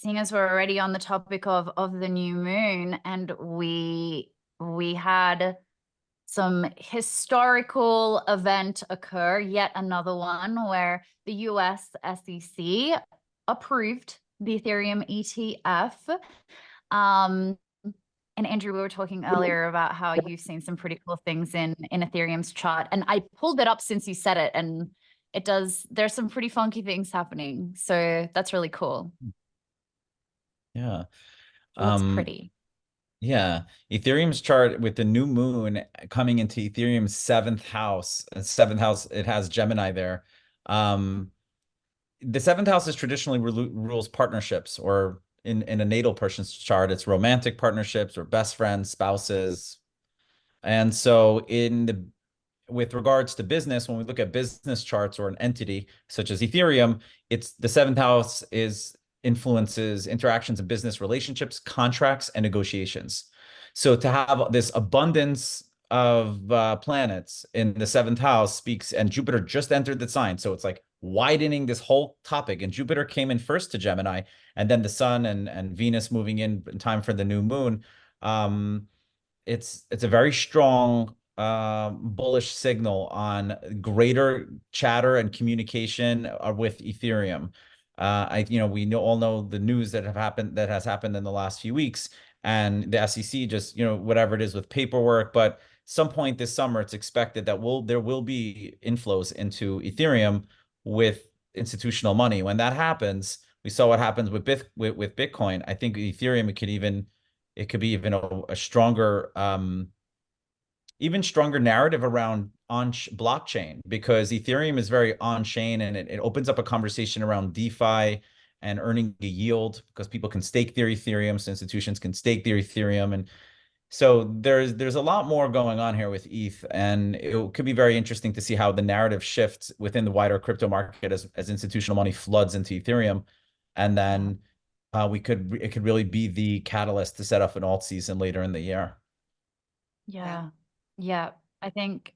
seeing as we're already on the topic of the new moon, and we had some historical event occur, yet another one where the US SEC approved the Ethereum ETF. And Andrew, we were talking earlier about how you've seen some pretty cool things in Ethereum's chart. And I pulled it up since you said it, and there's some pretty funky things happening. So that's really cool. Yeah. It looks Um, pretty. yeah. Ethereum's chart with the new moon coming into Ethereum's seventh house. Seventh house, it has Gemini there. Um, the seventh house is traditionally rules partnerships, or in a natal person's chart, it's romantic partnerships or best friends, spouses. And so with regards to business, when we look at business charts or an entity such as Ethereum, it's the seventh house is influences interactions in business relationships, contracts, and negotiations. So to have this abundance of planets in the seventh house speaks, and Jupiter just entered the sign. So it's like widening this whole topic. And Jupiter came in first to Gemini, and then the Sun and Venus moving in time for the new moon. It's a very strong bullish signal on greater chatter and communication with Ethereum. We all know the news that has happened in the last few weeks, and the SEC just, whatever it is with paperwork, but some point this summer, it's expected that there will be inflows into Ethereum with institutional money. When that happens, we saw what happens with Bitcoin. I think Ethereum, it could be even a stronger, even stronger narrative around on blockchain, because Ethereum is very on chain, and it opens up a conversation around DeFi and earning a yield, because people can stake their Ethereum, so institutions can stake their Ethereum. And so there's a lot more going on here with ETH, and it could be very interesting to see how the narrative shifts within the wider crypto market as institutional money floods into Ethereum. And then it could really be the catalyst to set up an alt season later in the year. Yeah. Yeah. I think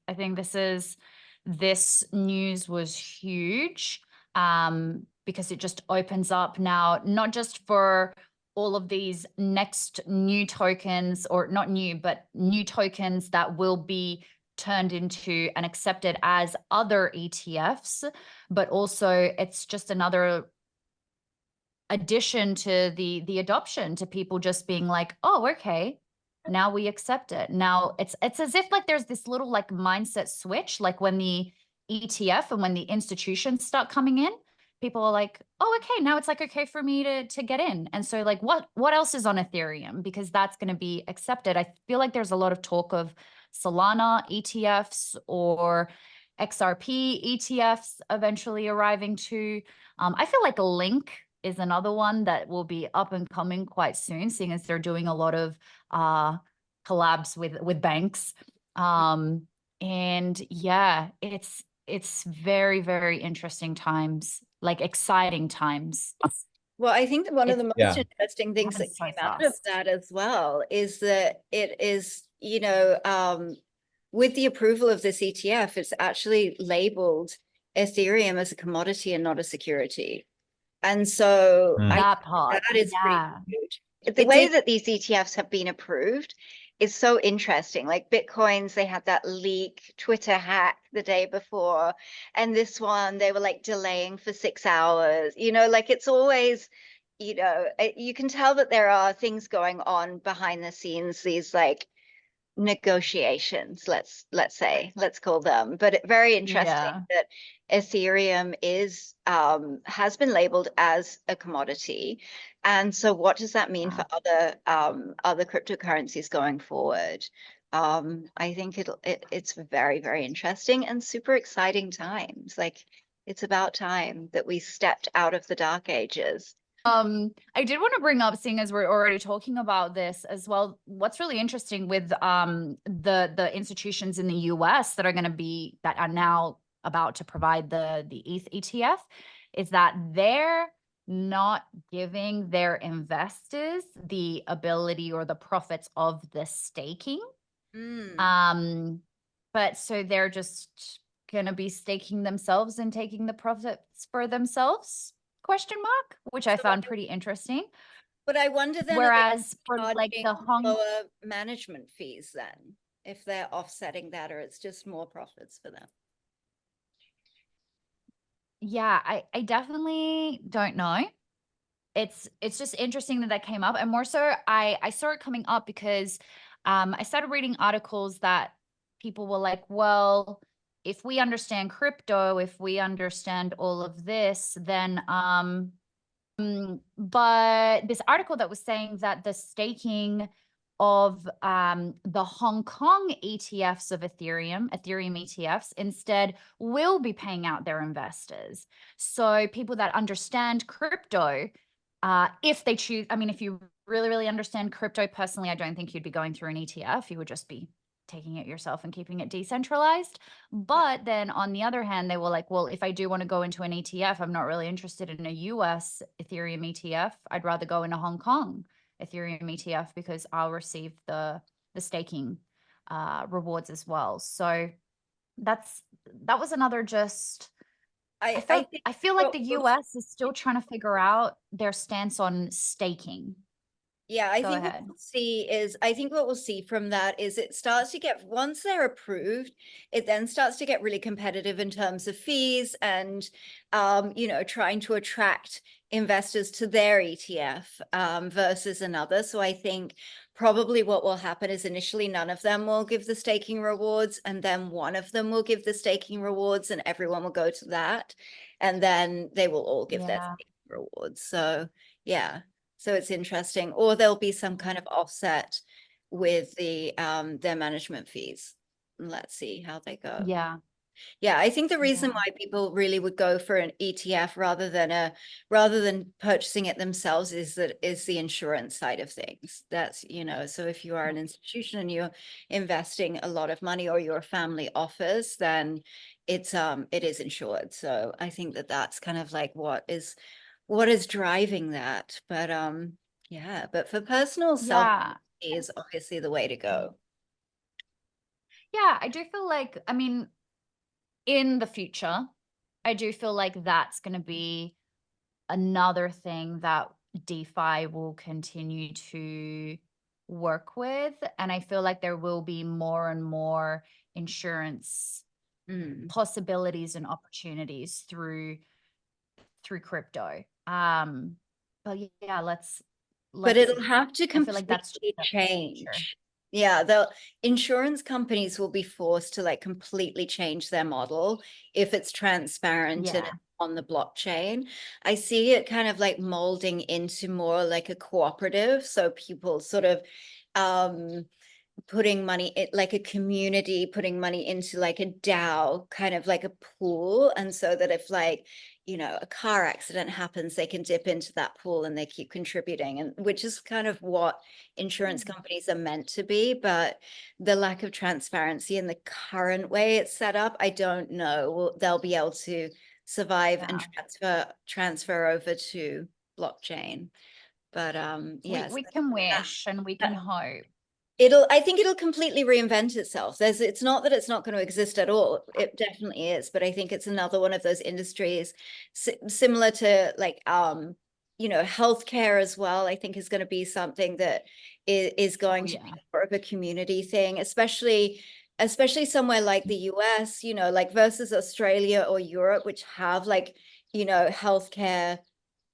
this news was huge, because it just opens up now, not just for all of these next new tokens, or not new, but new tokens that will be turned into and accepted as other ETFs, but also it's just another addition to the adoption, to people just being like, oh, okay, now we accept it. Now it's as if like there's this little like mindset switch, like when the ETF and when the institutions start coming in, people are like, oh, okay, now it's like okay for me to get in. And so like what else is on Ethereum, because that's going to be accepted. I feel like there's a lot of talk of Solana ETFs or XRP ETFs eventually arriving too. I feel like Link is another one that will be up and coming quite soon, seeing as they're doing a lot of collabs with banks. And yeah, it's very, very interesting times, like exciting times. Well, I think that one of the most Yeah. interesting things that So came out of fast. that as well is that it is, with the approval of this ETF, it's actually labeled Ethereum as a commodity and not a security. And so I That think part, that is pretty yeah. huge. The way that these ETFs have been approved is so interesting. Like Bitcoins, they had that leak, Twitter hack the day before. And this one, they were like delaying for 6 hours. Like it's always, you can tell that there are things going on behind the scenes, these like negotiations, let's call them. But very interesting that Ethereum has been labeled as a commodity. And so what does that mean for other cryptocurrencies going forward? I think it's very, very interesting and super exciting times. Like it's about time that we stepped out of the dark ages. I did want to bring up, seeing as we're already talking about this as well, what's really interesting with the institutions in the US that are now about to provide the ETH ETF, is that they're not giving their investors the ability or the profits of the staking. But so they're just gonna be staking themselves and taking the profits for themselves. question mark, which I So found pretty interesting. But I wonder then, are they Whereas for like charging the Hong lower management fees then, if they're offsetting that, or it's just more profits for them? Yeah, I definitely don't know. It's just interesting that that came up, and more so I saw it coming up because I started reading articles that people were like, well, if we understand crypto, if we understand all of this, then but this article that was saying that the staking of the Hong Kong ETFs of Ethereum ETFs instead will be paying out their investors. So people that understand crypto, if they choose, I mean, if you really, really understand crypto, personally, I don't think you'd be going through an ETF. You would just be taking it yourself and keeping it decentralized. But then on the other hand, they were like, well, if I do want to go into an ETF, I'm not really interested in a US Ethereum ETF. I'd rather go in a Hong Kong Ethereum ETF because I'll receive the staking rewards as well. So that was another just I feel like the US is still trying to figure out their stance on staking. Yeah, I Go think what ahead. we'll see is, I think what we'll see from that is it starts to get, once they're approved, it then starts to get really competitive in terms of fees and, you know, trying to attract investors to their ETF versus another. So I think probably what will happen is initially none of them will give the staking rewards, and then one of them will give the staking rewards and everyone will go to that. And then they will all give their Yeah. staking rewards. So yeah. So it's interesting, or there'll be some kind of offset with the their management fees. Let's see how they go. Yeah. Yeah, I think the reason Yeah. why people really would go for an ETF rather than purchasing it themselves is the insurance side of things. That's, you know, so if you are an institution and you're investing a lot of money, or your family office, then it is insured. So I think that that's kind of like what is driving that. But yeah, but for personal self Yeah. is obviously the way to go. Yeah, I do feel like, I mean, in the future, I do feel like that's going to be another thing that DeFi will continue to work with. And I feel like there will be more and more insurance possibilities and opportunities through crypto. But yeah, But let's it'll see. have to I feel like that's completely just the future. change. Yeah, the insurance companies will be forced to like completely change their model if it's transparent and Yeah. on the blockchain. I see it kind of like molding into more like a cooperative. So people sort of putting money like a community, putting money into like a DAO, kind of like a pool. And so that if like, you know, a car accident happens, they can dip into that pool and they keep contributing, and which is kind of what insurance companies are meant to be. But the lack of transparency in the current way it's set up, I don't know they'll be able to survive and transfer over to blockchain. But yes, We can wish and we can hope. I think it'll completely reinvent itself. It's not that it's not going to exist at all. It definitely is, but I think it's another one of those industries similar to like, you know, healthcare as well. I think is going to be something that is going to be more of a community thing, especially somewhere like the US, you know, like versus Australia or Europe, which have like, you know, healthcare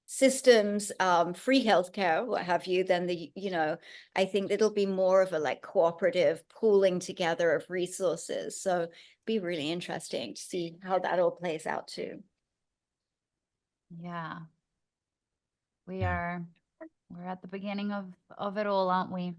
systems, free healthcare, what have you, then you know, I think it'll be more of a like cooperative pooling together of resources. So be really interesting to see how that all plays out too. Yeah. We're at the beginning of it all, aren't we?